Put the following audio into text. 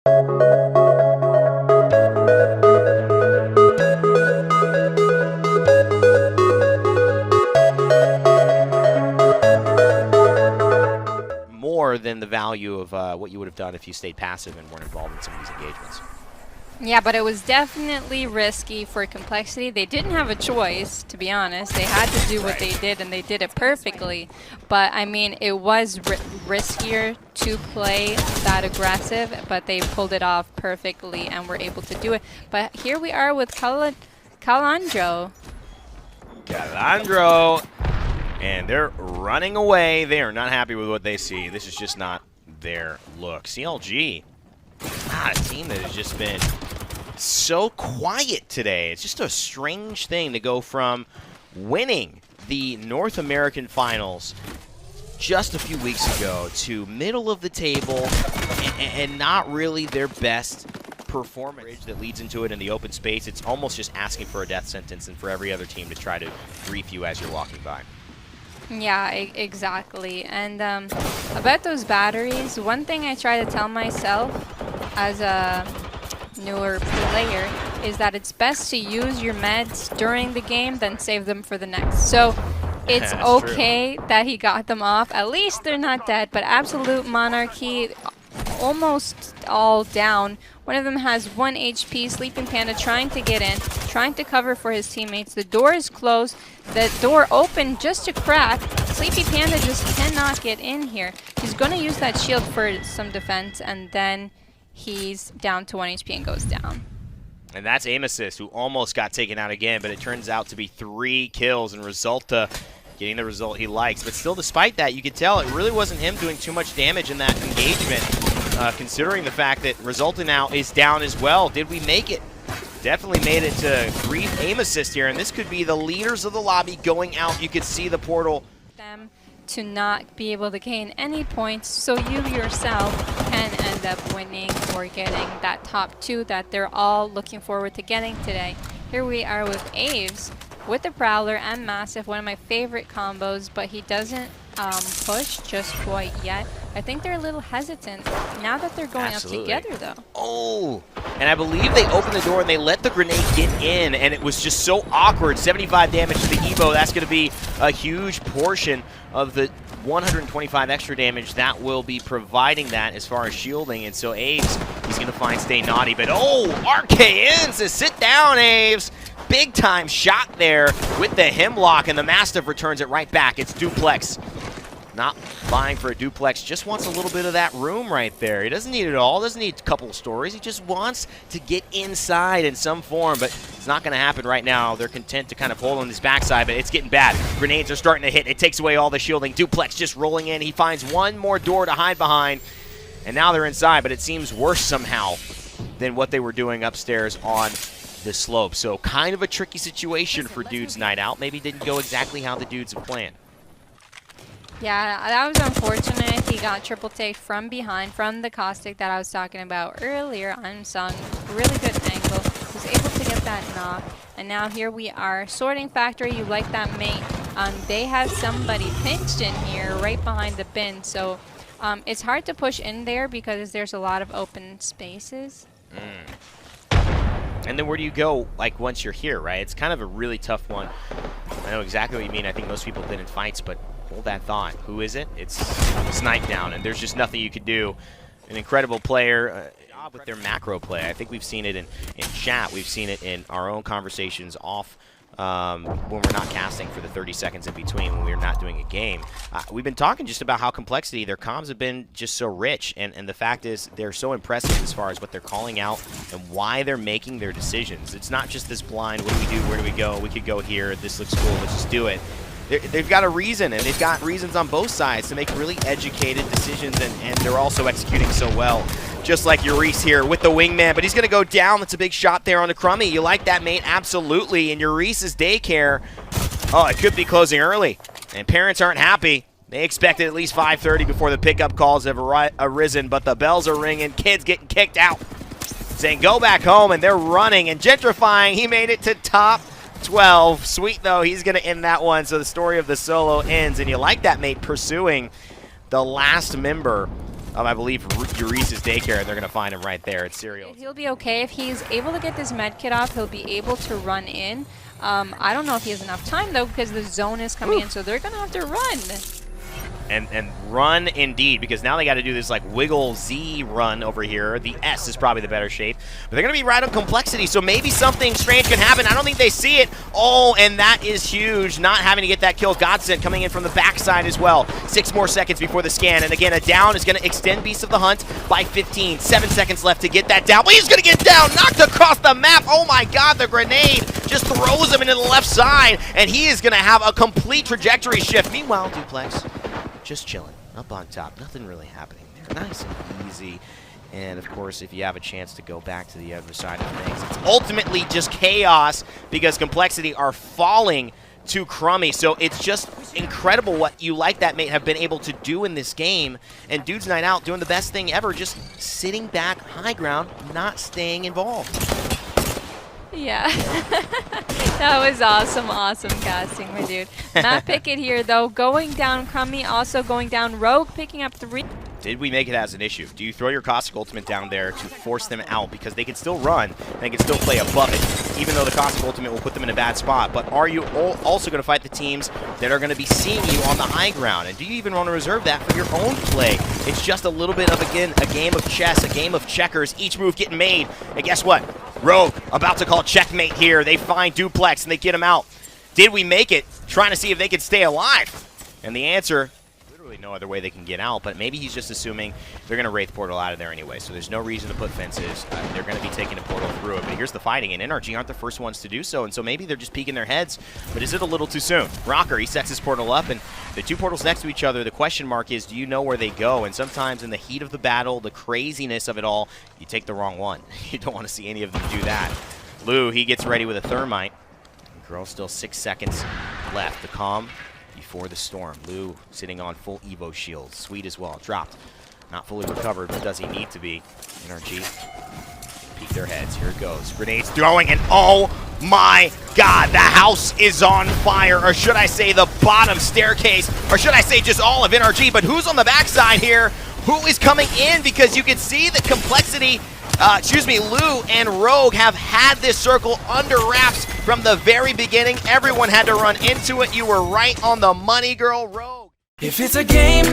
More than the value of what you would have done if you stayed passive and weren't involved in some of these engagements. Yeah, but it was definitely risky for Complexity. They didn't have a choice, to be honest. They had to do what they did, and they did it perfectly. But, I mean, it was riskier to play that aggressive, but they pulled it off perfectly and were able to do it. But here we are with Calandro. And they're running away. They are not happy with what they see. This is just not their look. CLG, a team that has just been so quiet today. It's just a strange thing to go from winning the North American Finals just a few weeks ago to middle of the table and not really their best performance that leads into it in the open space. It's almost just asking for a death sentence and for every other team to try to grief you as you're walking by. Yeah, exactly. And about those batteries, one thing I try to tell myself as a newer player is that it's best to use your meds during the game than save them for the next. So it's okay that he got them off. At least they're not dead, but Absolute Monarchy almost all down. One of them has 1 HP. Sleeping Panda trying to get in, trying to cover for his teammates. The door is closed. The door opened just a crack. Sleepy Panda just cannot get in here. He's going to use that shield for some defense, and then he's down to 1 HP and goes down. And that's Aim Assist, who almost got taken out again, but it turns out to be 3 kills, and Resulta getting the result he likes. But still, despite that, you could tell it really wasn't him doing too much damage in that engagement, considering the fact that Resulta now is down as well. Did we make it? Definitely made it to brief Aim Assist here, and this could be the leaders of the lobby going out. You could see the portal. Them to not be able to gain any points, so you yourself can end up winning or getting that top 2 that they're all looking forward to getting today. Here we are with Aves with the Prowler and Massive, one of my favorite combos, but he doesn't push just quite yet. I think they're a little hesitant now that they're going up together, though. Oh, and I believe they opened the door and they let the grenade get in, and it was just so awkward. 75 damage to the Evo. That's going to be a huge portion of the 125 extra damage that will be providing that as far as shielding. And so Aves, he's going to find Stay Naughty, but oh, RKN says sit down, Aves. Big time shot there with the Hemlock, and the Mastiff returns it right back. It's Duplex. Not vying for a duplex, just wants a little bit of that room right there. He doesn't need it all, doesn't need a couple of stories. He just wants to get inside in some form, but it's not going to happen right now. They're content to kind of hold on his backside, but it's getting bad. Grenades are starting to hit. It takes away all the shielding. Duplex just rolling in. He finds one more door to hide behind, and now they're inside, but it seems worse somehow than what they were doing upstairs on the slope. So kind of a tricky situation for Dude's night out. Maybe didn't go exactly how the Dudes have planned. Yeah, that was unfortunate. He got triple take from behind, from the Caustic that I was talking about earlier. Unsung, really good angle. Was able to get that knock. And now here we are. Sorting Factory, you like that mate. They have somebody pinched in here right behind the bin. So it's hard to push in there because there's a lot of open spaces. And then where do you go, like, once you're here, right? It's kind of a really tough one. I know exactly what you mean. I think most people did in fights, but hold that thought. Who is it? It's Snipe Down, and there's just nothing you could do. An incredible player with their macro play. I think we've seen it in chat. We've seen it in our own conversations off when we're not casting for the 30 seconds in between, when we're not doing a game. We've been talking just about how Complexity, their comms have been just so rich, and the fact is they're so impressive as far as what they're calling out and why they're making their decisions. It's not just this blind, what do we do, where do we go, we could go here, this looks cool, let's just do it. They've got a reason, and they've got reasons on both sides to make really educated decisions, and they're also executing so well. Just like Urice here with the wingman, but he's going to go down. That's a big shot there on the Crummy. You like that, mate? Absolutely. And Urice's daycare, oh, it could be closing early. And parents aren't happy. They expected at least 5:30 before the pickup calls have arisen, but the bells are ringing. Kids getting kicked out, saying go back home, and they're running and gentrifying. He made it to top 12. Sweet, though. He's going to end that one, so the story of the solo ends. And you like that, mate, pursuing the last member I believe, Eurese's daycare, and they're going to find him right there. It's Serial. He'll be okay. If he's able to get this med kit off, he'll be able to run in. I don't know if he has enough time, though, because the zone is coming in, so they're going to have to run. And run indeed, because now they got to do this like wiggle Z run over here. The S is probably the better shape, but they're going to be right on complexity, so maybe something strange can happen. I don't think they see it. Oh, and that is huge, not having to get that kill. Godsend coming in from the backside as well. 6 more seconds before the scan, and again, a down is going to extend Beast of the Hunt by 15. 7 seconds left to get that down. Well, he's going to get down, knocked across the map. Oh my God, the grenade just throws him into the left side, and he is going to have a complete trajectory shift. Meanwhile, Duplex just chilling up on top. Nothing really happening there. Nice and easy. And of course, if you have a chance to go back to the other side of things, it's ultimately just chaos because Complexity are falling to Crummy. So it's just incredible what you like that may have been able to do in this game. And Dude's Night Out doing the best thing ever, just sitting back high ground, not staying involved. Yeah, that was awesome casting, my dude. Matt Pickett here, though, going down Crummy, also going down Rogue, picking up 3. Did we make it as an issue? Do you throw your Caustic Ultimate down there to force them out? Because they can still run, and they can still play above it, even though the Caustic Ultimate will put them in a bad spot. But are you also going to fight the teams that are going to be seeing you on the high ground? And do you even want to reserve that for your own play? It's just a little bit of, again, a game of chess, a game of checkers, each move getting made. And guess what? Rogue about to call checkmate here. They find Duplex, and they get him out. Did we make it? Trying to see if they could stay alive. And the answer, literally no other way they can get out, but maybe he's just assuming they're going to Wraith portal out of there anyway, so there's no reason to put fences. They're going to be taking a portal through it, but here's the fighting, and NRG aren't the first ones to do so, and so maybe they're just peeking their heads, but is it a little too soon? Rocker, he sets his portal up, and the 2 portals next to each other, the question mark is, do you know where they go? And sometimes in the heat of the battle, the craziness of it all, you take the wrong one. You don't want to see any of them do that. Lou, he gets ready with a thermite. Girl, still 6 seconds left. The calm before the storm. Lou sitting on full Evo shield. Sweet as well. Dropped. Not fully recovered, but does he need to be? NRG. Peek their heads. Here it goes. Grenades throwing, and oh my God, the house is on fire. Or should I say the bottom staircase? Or should I say just all of NRG? But who's on the backside here? Who is coming in? Because you can see the Complexity, Lou and Rogue have had this circle under wraps from the very beginning. Everyone had to run into it. You were right on the money, girl, Rogue. If it's a game,